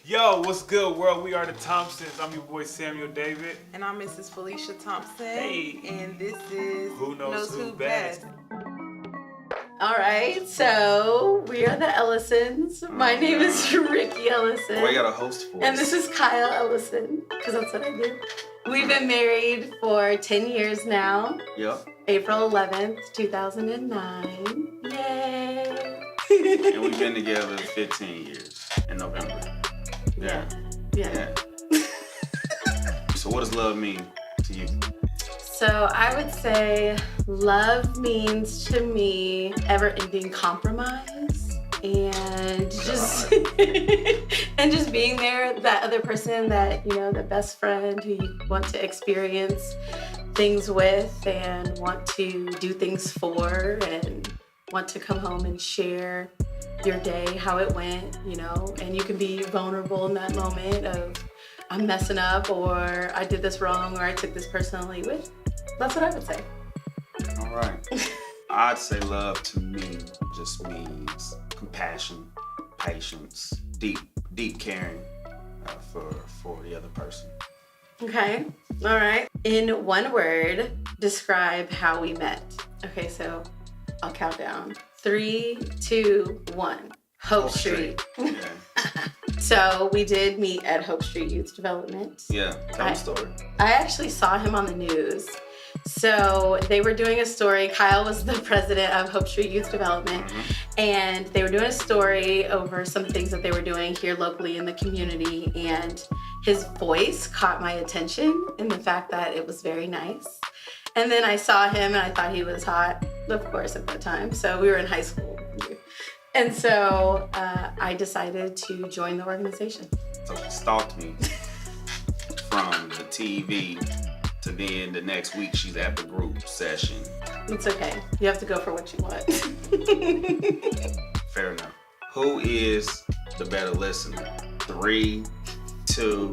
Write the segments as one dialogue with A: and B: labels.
A: Yo, what's good, world? We are the Thompsons. I'm your boy Samuel David.
B: And I'm Mrs. Felicia Thompson.
A: Hey.
B: And this is
A: Who Knows Who Best.
C: All right, so we are the Ellisons. My name is Ricky Ellison.
D: Oh, I got a host for
C: And this is Kyle Ellison, because that's what I do. We've been married for 10 years now.
D: Yep.
C: April 11th, 2009. Yay!
D: And we've been together 15 years in November.
C: Yeah.
D: So what does love mean to you?
C: So I would say love means to me ever-ending compromise and just and just being there, that other person that, you know, the best friend who you want to experience things with and want to do things for and want to come home and share your day, how it went, you know, and you can be vulnerable in that moment of I'm messing up or I did this wrong or I took this personally with. That's what I would say.
D: All right. I'd say love to me just means compassion, patience, deep caring for the other person.
C: Okay. All right. In one word, describe how we met. Okay, so I'll count down. 3, 2, 1. Hope Street.
D: Yeah.
C: So we did meet at Hope Street Youth Development.
D: Yeah. Tell the story.
C: I actually saw him on the news. So they were doing a story. Kyle was the president of Hope Street Youth Development. And they were doing a story over some things that they were doing here locally in the community. And his voice caught my attention in the fact that it was very nice. And then I saw him and I thought he was hot, of course, at that time. So we were in high school. And so I decided to join the organization.
D: So she stalked me from the TV to then the next week she's at the group session.
C: It's okay. You have to go for what you want.
D: Fair enough. Who is the better listener? 3, 2,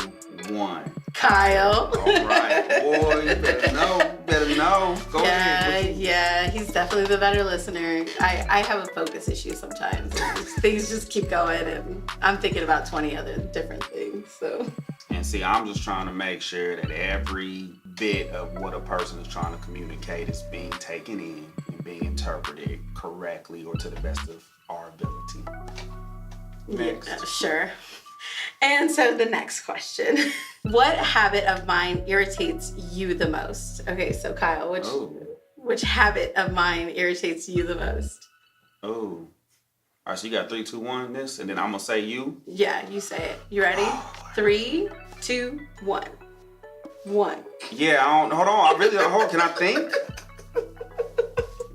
D: 1.
C: Kyle.
D: All right. Boy, you better know. Go ahead.
C: Yeah, he's definitely the better listener. I have a focus issue sometimes. Things just keep going and I'm thinking about 20 other different things, so.
D: And see, I'm just trying to make sure that every bit of what a person is trying to communicate is being taken in and being interpreted correctly or to the best of our ability. Next.
C: Yeah, sure. And so the next question. What habit of mine irritates you the most? Okay, so Kyle, which habit of mine irritates you the most?
D: Oh. All right, so you got 3, 2, 1 this, and then I'm going to say you?
C: Yeah, you say it. You ready? 3, 2, 1. 1.
D: Yeah, hold on. Can I think?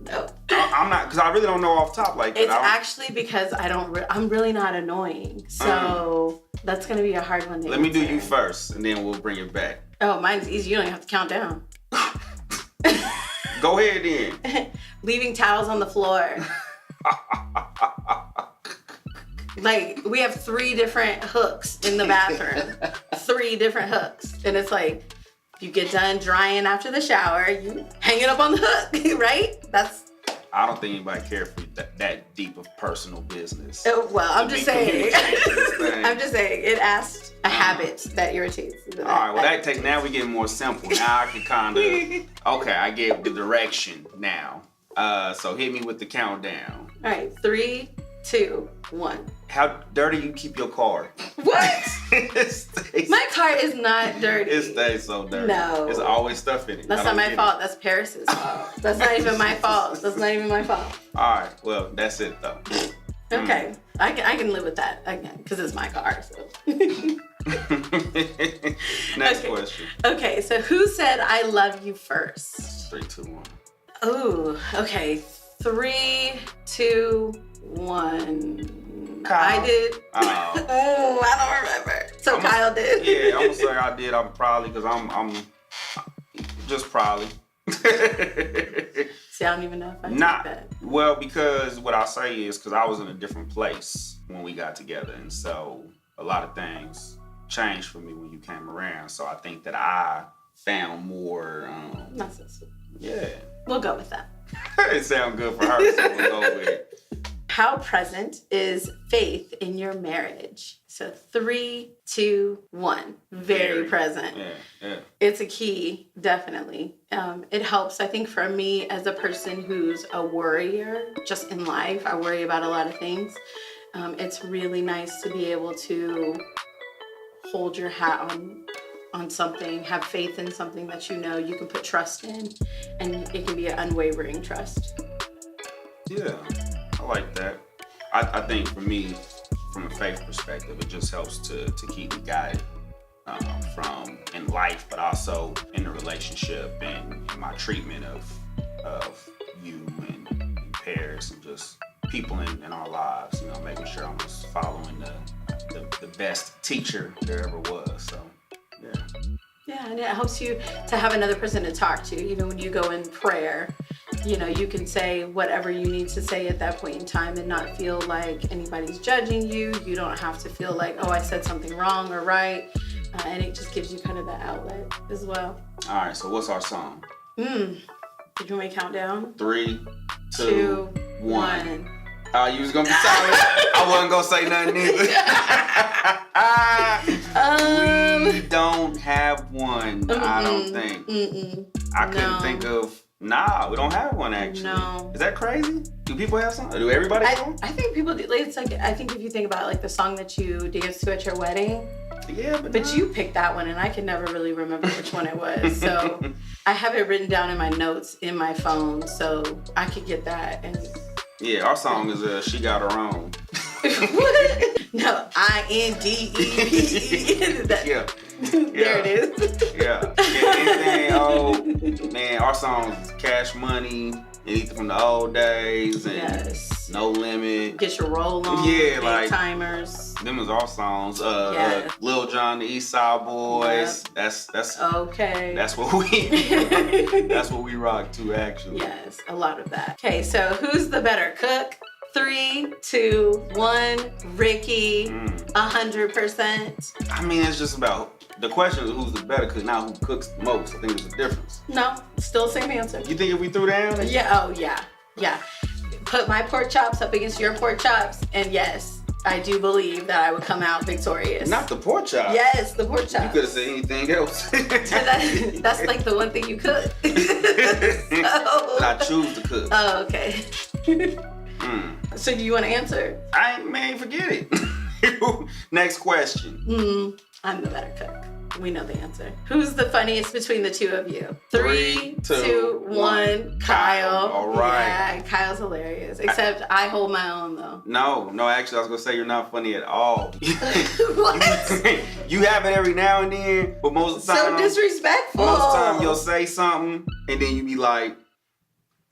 C: No.
D: I'm not, because I really don't know off top like that.
C: It's actually because I'm really not annoying. So that's going to be a hard one to
D: Let me do
C: answer.
D: you first, and then we'll bring it back.
C: Oh, mine's easy. You don't even have to count down.
D: Go ahead then.
C: Leaving towels on the floor. Like, we have 3 different hooks in the bathroom. 3 different hooks. And it's like, you get done drying after the shower, you hang it up on the hook, right?
D: I don't think anybody cares for that deep of personal business.
C: Oh, well, I'm just saying.
D: I'm
C: I'm just saying, it asked a habit that irritates.
D: All right, well, now we get more simple. Now I can kind of, okay, I get the direction now. So hit me with the countdown.
C: All right, 3, 2, 1.
D: How dirty you keep your car?
C: What?
D: It
C: My car is not dirty.
D: It stays so dirty.
C: No.
D: There's always stuff in it.
C: That's not my fault. That's Paris's fault. That's not even my fault. That's not even my fault.
D: All right, well, that's it though.
C: Okay, I can live with that again because it's my car. So.
D: Next question.
C: Okay, so who said I love you first?
D: 3, 2, 1.
C: Oh, okay. 3, 2, 1.
D: Kyle.
C: I did.
D: Oh.
C: Oh, I don't remember. So Kyle did.
D: Yeah, I'm gonna say I did. I'm probably because I'm just probably.
C: See, I don't even know if I did that.
D: Well, because what I say is because I was in a different place when we got together, and so a lot of things changed for me when you came around. So I think that I found more.
C: Not so sweet.
D: Yeah.
C: We'll go with that.
D: It sounds good for her, so we'll go with it.
C: How present is faith in your marriage? So 3, 2, 1. Very present.
D: Yeah.
C: It's a key, definitely. It helps, I think, for me as a person who's a worrier, just in life. I worry about a lot of things. It's really nice to be able to hold your hat on something, have faith in something that you know you can put trust in, and it can be an unwavering trust.
D: Yeah, I like that. I think for me, from a faith perspective, it just helps to keep me guided from in life, but also in the relationship and my treatment of you and Paris and just people in our lives. You know, making sure I'm just following the best teacher there ever was. So, yeah.
C: Yeah, and it helps you to have another person to talk to, even when you go in prayer. You know, you can say whatever you need to say at that point in time and not feel like anybody's judging you. You don't have to feel like, oh, I said something wrong or right. And it just gives you kind of that outlet as well.
D: All right, so what's our song?
C: Did you want me to count down?
D: 3, 2, 1.
C: 1.
D: You was gonna be silent. I wasn't gonna say nothing either. We don't have one. I don't think. I couldn't think of. Nah, we don't have one actually.
C: No.
D: Is that crazy? Do people have some? Do everybody have one?
C: I think people do. It's like, I think if you think about like the song that you danced to at your wedding.
D: Yeah,
C: but you picked that one, and I can never really remember which one it was. So I have it written down in my notes in my phone, so I could get that. And
D: yeah, our song is "She Got Her Own."
C: No, INDEPE.
D: Yeah.
C: There it is.
D: Yeah. Anything old, man, our songs is Cash Money, anything from the old days, and
C: Yes.
D: No Limit.
C: Get your roll on.
D: Yeah,
C: Big
D: like
C: Timers.
D: them is our songs.
C: Yeah.
D: Lil Jon, the East Side Boys.
C: Yep.
D: That's
C: Okay.
D: that's what we rock to actually.
C: Yes, a lot of that. Okay, so who's the better cook? 3, 2, 1. Ricky. 100%.
D: I mean, it's just about the question is who's the better cook, not who cooks the most. I think there's a difference.
C: No, still same answer.
D: You think if we threw down?
C: Yeah. Oh, yeah. Put my pork chops up against your pork chops, and yes, I do believe that I would come out victorious.
D: Not the pork chop.
C: Yes, the pork chops.
D: You could have said anything else.
C: That's like the one thing you could.
D: But I choose to cook.
C: Oh, okay. So do you want to answer?
D: Man, forget it. Next question.
C: I'm the better cook. We know the answer. Who's the funniest between the two of you? 3, 2, 1. Kyle.
D: All right.
C: Yeah, Kyle's hilarious. Except I hold my own though.
D: No, actually, I was gonna say you're not funny at all.
C: What?
D: You have it every now and then, but most of the time,
C: So disrespectful.
D: most of the time you'll say something and then you be like,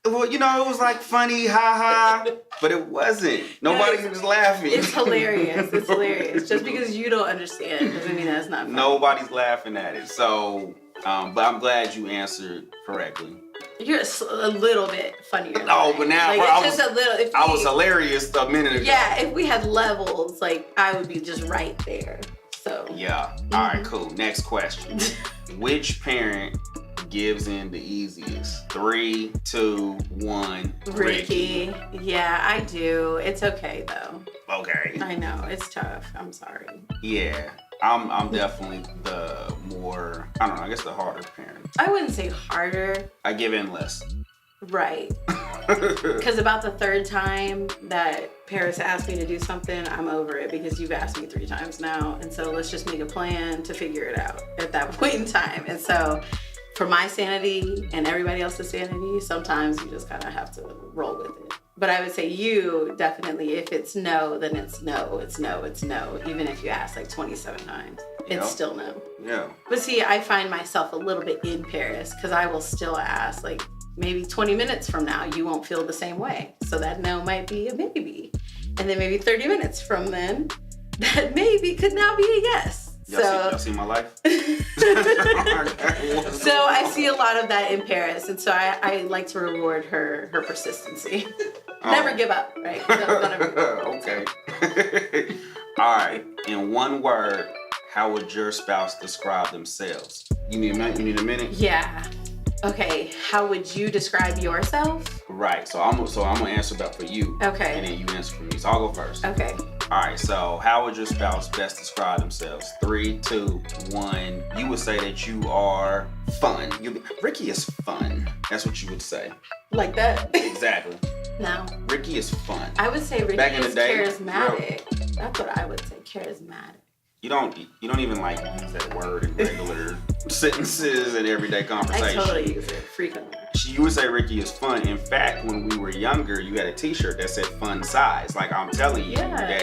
D: well, you know, it was like funny, ha, but it wasn't. Nobody was laughing.
C: It's hilarious. It's hilarious. Just because you don't understand doesn't mean that's not funny.
D: Nobody's laughing at it. So, but I'm glad you answered correctly.
C: You're a little bit funnier.
D: No, but now,
C: like,
D: bro,
C: it's just a little.
D: I was hilarious a minute ago.
C: Yeah, if we had levels, like I would be just right there. So.
D: Yeah. All right, cool. Next question. Which parent gives in the easiest? 3, 2, 1.
C: Ricky. Yeah, I do. It's okay though.
D: Okay.
C: I know it's tough. I'm sorry.
D: Yeah. I'm definitely the more, I don't know, I guess the harder parent.
C: I wouldn't say harder.
D: I give in less.
C: Right. Because about the third time that Paris asked me to do something, I'm over it because you've asked me 3 times now. And so let's just make a plan to figure it out at that point in time. And so for my sanity and everybody else's sanity, sometimes you just kind of have to roll with it. But I would say you definitely, if it's no, then it's no, it's no, it's no. Even if you ask like 27 times, it's still no.
D: Yeah.
C: But see, I find myself a little bit in Paris because I will still ask like maybe 20 minutes from now, you won't feel the same way. So that no might be a maybe. And then maybe 30 minutes from then, that maybe could now be a yes.
D: Y'all see my life?
C: So I see a lot of that in Paris, and so I like to reward her persistency. Never give up, right?
D: Okay. All right. In one word, how would your spouse describe themselves? You need a minute?
C: Yeah. Okay. How would you describe yourself?
D: Right. So I'm gonna answer that for you.
C: Okay.
D: And then you answer for me. So I'll go first.
C: Okay.
D: All right. So how would your spouse best describe themselves? 3, 2, 1. You would say that you are fun. Ricky is fun. That's what you would say.
C: Like that?
D: Exactly.
C: No.
D: Ricky is fun.
C: I would say Ricky
D: Back in the
C: is
D: day,
C: charismatic. That's what I would say. Charismatic.
D: You don't even like use that word in regular sentences and everyday conversation.
C: I totally use it frequently.
D: You would say Ricky is fun. In fact, when we were younger, you had a T-shirt that said "fun size." Like I'm telling you that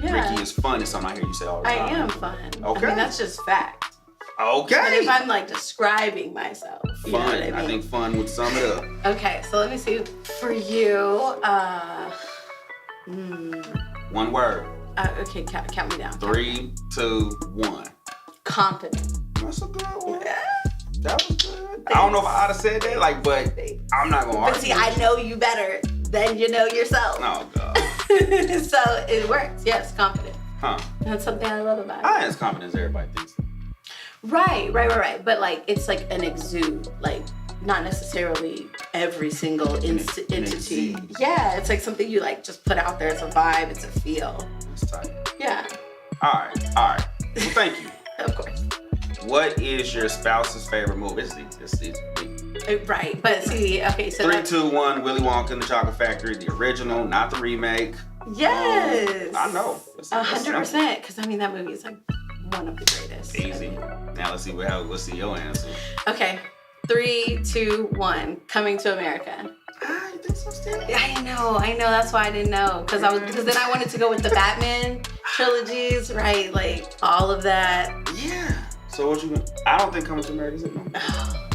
D: Ricky is fun. Is something I hear you say all the time.
C: I am fun.
D: Okay.
C: I mean, that's just fact.
D: Okay.
C: But if I'm like describing myself, you know
D: Fun.
C: what I mean?
D: I think fun would sum it up.
C: Okay, so let me see. For you,
D: One word.
C: okay, count me down.
D: 3, 2, 1.
C: Confident.
D: That's a good one. That was good. I don't know if I'd have said that, but I'm not gonna argue.
C: But see, I know you better than you know yourself.
D: Oh God.
C: So it works. Yes, confident.
D: Huh.
C: That's something I love about it.
D: I ain't as confident as everybody thinks.
C: Right. But like it's like an exude, like not necessarily every single entity. Yeah, it's like something you like just put out there. It's a vibe. It's a feel.
D: That's tight.
C: Yeah.
D: All right. Well, thank you.
C: Of course.
D: What is your spouse's favorite movie? It's easy.
C: Right, but see, okay, so
D: 3, 2, 1. Willy Wonka and the Chocolate Factory, the original, not the remake.
C: Yes.
D: I know.
C: 100%, because I mean that movie is like one of the greatest.
D: Easy. Now let's see your answer.
C: Okay, 3, 2, 1. Coming to America.
D: I think so still.
C: I know. That's why I didn't know, because then I wanted to go with the Batman trilogies, right? Like all of that.
D: Yeah. So what you? I don't think Coming to America is it. No.
C: Oh,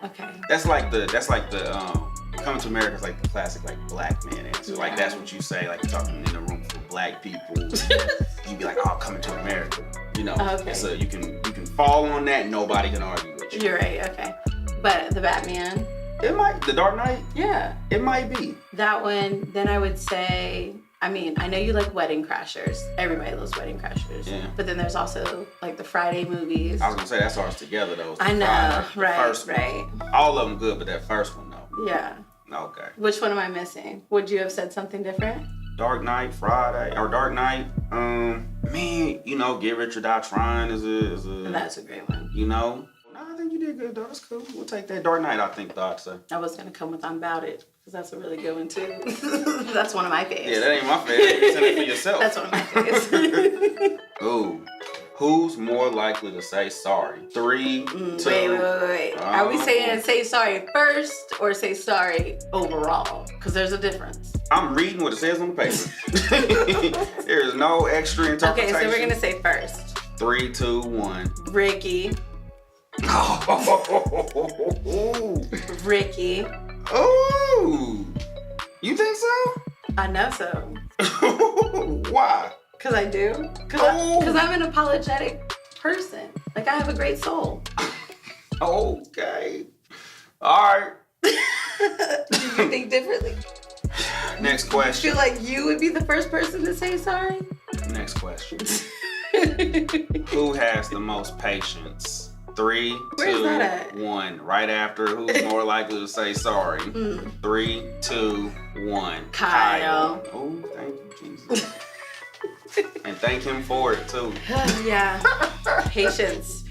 C: okay.
D: That's like the Coming to America is like the classic like black man answer. Like that's what you say. Like you're talking in a room full of black people. You'd be like, "Oh, Coming to America." You know.
C: Okay.
D: So you can fall on that. Nobody can argue with you.
C: You're right. Okay. But the Batman.
D: It might. The Dark Knight.
C: Yeah.
D: It might be.
C: That one. Then I would say. I mean, I know you like Wedding Crashers. Everybody loves Wedding Crashers.
D: Yeah.
C: But then there's also like the Friday movies.
D: I was gonna say that's ours together though.
C: I know, right,
D: First
C: right.
D: One. All of them good, but that first one though.
C: Yeah.
D: Okay.
C: Which one am I missing? Would you have said something different?
D: Dark Knight, Friday, or Dark Knight. Man, Get Rich or Die Trying is a.
C: That's a great one.
D: No, I think you did good though. That's cool. We'll take that. Dark Knight, I think, though, I'd say.
C: I was gonna come with I'm About It, because that's a really good one too. That's one of my faves.
D: Yeah, that ain't my favorite. You said it for yourself.
C: That's one of my faves.
D: Ooh. Who's more likely to say sorry? 3, 2.
C: Wait. Are we saying say sorry first or say sorry overall? Because there's a difference.
D: I'm reading what it says on the paper. There is no extra interpretation.
C: Okay, so we're gonna say first.
D: 3, 2, 1.
C: Ricky. Ricky.
D: Ooh. You think so?
C: I know so.
D: Why?
C: Because I do. Because I'm an apologetic person. Like, I have a great soul.
D: Okay. All right.
C: Do you think differently?
D: Next
C: I
D: question.
C: feel like you would be the first person to say sorry.
D: Next question. Who has the most patience? 3,
C: Where's
D: 2,
C: that at?
D: 1. Right after who's more likely to say sorry? 3, 2, 1.
C: Kyle.
D: Oh, thank you, Jesus. And thank him for it too.
C: Yeah. Patience.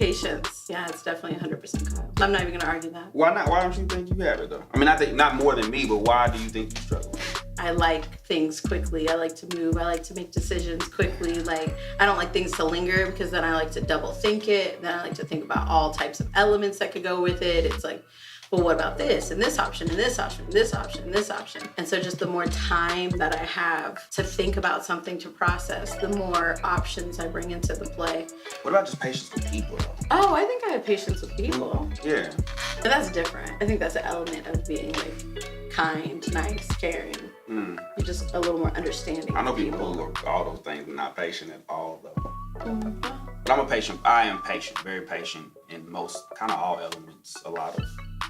C: Yeah, it's definitely 100% Kyle. I'm not even gonna argue that.
D: Why not? Why don't you think you have it though? I mean, I think not more than me, but why do you think you struggle?
C: I like things quickly. I like to move. I like to make decisions quickly. Like, I don't like things to linger, because then I like to double think it. Then I like to think about all types of elements that could go with it. It's like, well, what about this and this option and this option and this option and this option? And so just the more time that I have to think about something, to process, the more options I bring into the play.
D: What about just patience with people though?
C: Oh, I think I have patience with people.
D: Yeah.
C: But that's different. I think that's an element of being like kind, nice, caring. You're just a little more understanding.
D: I know
C: of
D: people who are all those things, but not patient at all though.
C: Mm-hmm.
D: But I am patient, very patient in most, kind of all elements, a lot of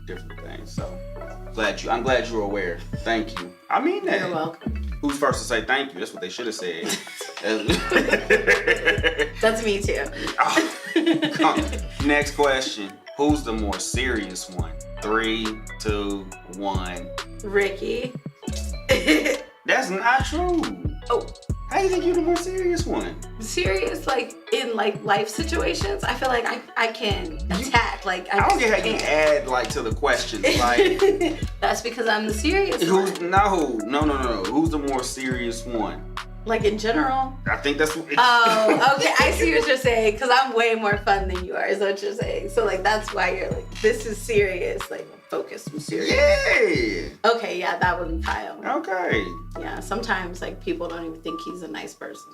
D: different things. So I'm glad you're aware. Thank you. I mean that.
C: You're welcome.
D: Who's first to say thank you? That's what they should have said.
C: That's me too.
D: Next question. Who's the more serious one? 3, 2, 1.
C: Ricky.
D: That's not true.
C: Oh,
D: How do you think you're the more serious one?
C: serious, like in like life situations, I feel like I can attack. Like
D: I don't
C: just
D: get how you
C: can't.
D: add like to the questions. Like
C: That's because I'm the serious
D: who's
C: one.
D: no. Who's the more serious one?
C: Like in general.
D: I think that's what
C: Oh, okay. I see what you're saying. Because I'm way more fun than you are, is what you're saying. So, like, that's why you're like, this is serious. Like, focus, I'm serious.
D: Yeah.
C: Okay, yeah, that would be Kyle.
D: Okay.
C: Yeah, sometimes, like, people don't even think he's a nice person.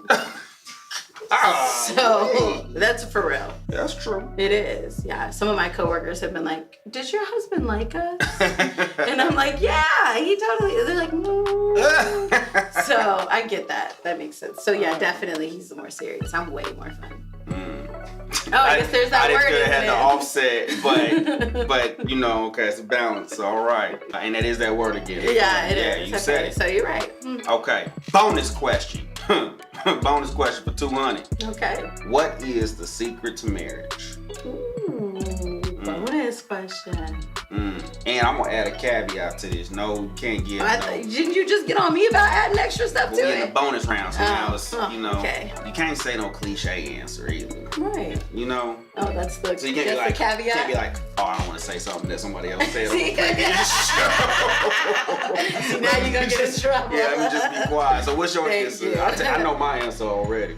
D: Oh,
C: So,
D: wait.
C: that's for real.
D: That's true.
C: It is. Yeah. Some of my coworkers have been like, did your husband like us? And I'm like, yeah, he totally. They're like, no. So I get that. That makes sense. So yeah, definitely he's the more serious. I'm way more fun. Oh, I guess there's that
D: I
C: word.
D: just could have
C: Isn't
D: had
C: it?
D: the offset, but you know, okay, it's a balance. All right, and that is that word again.
C: Yeah, it is.
D: Yeah, you
C: Okay,
D: said it.
C: So you're right. Mm,
D: Okay, bonus question. Bonus question for 200.
C: okay.
D: What is the secret to marriage?
C: Ooh, bonus question.
D: And I'm gonna add a caveat to this. No, you can't give.
C: Didn't you just get on me about adding extra stuff
D: But
C: to
D: we in the
C: it?
D: bonus round, so now it's
C: okay.
D: you can't say no cliche answer either.
C: Right.
D: You know.
C: Oh, that's the,
D: So you can't be
C: that's
D: like,
C: the caveat.
D: you can't be like, oh, I don't want to say something that somebody else said on
C: See?
D: the previous show.
C: Now you're gonna get in trouble.
D: Yeah, let me just be quiet. So what's your
C: Thank
D: answer?
C: you.
D: I know my answer already.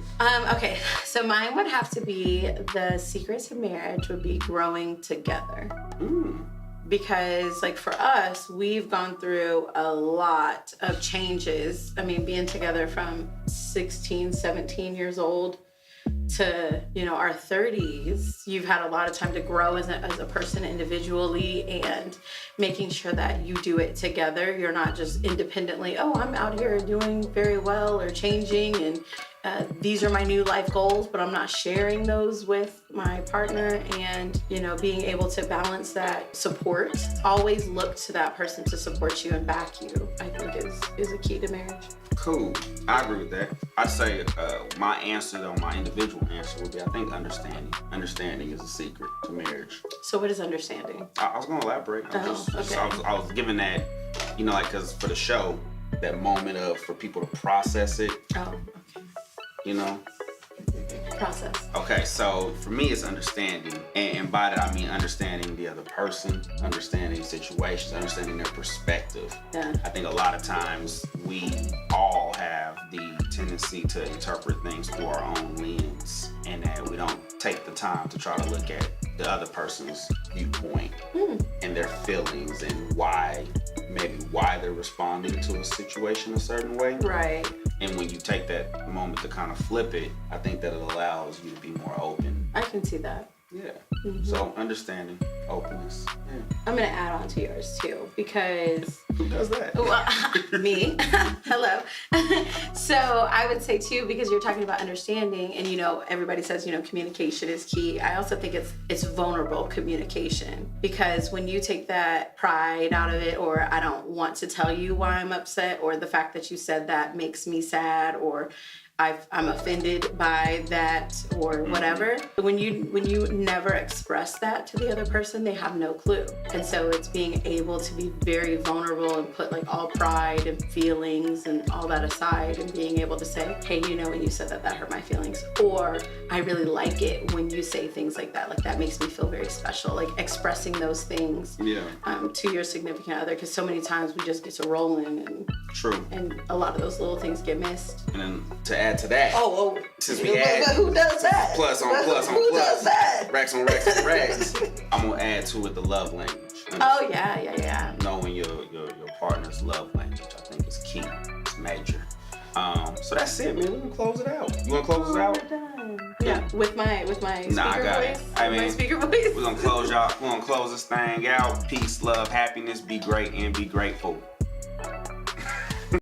C: Okay, so mine would have to be the secret to marriage would be growing together. Because like for us, we've gone through a lot of changes. I mean, being together from 16, 17 years old to, you know, our 30s, you've had a lot of time to grow as a person individually and making sure that you do it together. You're not just independently, oh, I'm out here doing very well or changing and these are my new life goals, but I'm not sharing those with my partner. And, you know, being able to balance that support, always look to that person to support you and back you, I think is a key to marriage.
D: Cool. I agree with that. I'd say my answer, though, my individual answer would be, I think understanding. Understanding is a secret to marriage.
C: So what is understanding?
D: I was going to elaborate.
C: Okay.
D: I was giving that, you know, like, because for the show, that moment of for people to process it,
C: Oh, okay.
D: you know.
C: Process.
D: Okay, so for me, it's understanding. And by that, I mean understanding the other person, understanding situations, understanding their perspective.
C: Yeah.
D: I think a lot of times we all have the tendency to interpret things through our own lens, and that we don't take the time to try to look at the other person's viewpoint and their feelings and why they're responding to a situation a certain way.
C: Right.
D: And when you take that moment to kind of flip it, I think that it allows you to be more open.
C: I can see that.
D: Yeah. So understanding, openness. Yeah.
C: I'm gonna add on to yours too, because
D: Who does that?
C: well, me. Hello. So I would say too, because you're talking about understanding, and you know, everybody says, you know, communication is key. I also think it's vulnerable communication, because when you take that pride out of it, or I don't want to tell you why I'm upset, or the fact that you said that makes me sad, or I'm offended by that or whatever. When you never express that to the other person, they have no clue. And so it's being able to be very vulnerable and put like all pride and feelings and all that aside, and being able to say, hey, you know, when you said that hurt my feelings, or I really like it when you say things like that makes me feel very special. Like expressing those things to your significant other, because so many times we just get to rolling and
D: True.
C: and a lot of those little things get missed.
D: And then to add to that, since we add
C: but who does that?
D: plus on plus on
C: Who
D: plus,
C: does that?
D: racks on racks on racks, I'm gonna add to it the love language.
C: Oh yeah.
D: Knowing your partner's love language, I think is key. It's major. So that's it, man. We're gonna close it out. You wanna close us out?
C: We're done. Yeah, with my speaker
D: Nah, I got it.
C: voice.
D: I
C: With my
D: mean,
C: speaker voice.
D: We're gonna close this thing out. Peace, love, happiness, be great and be grateful.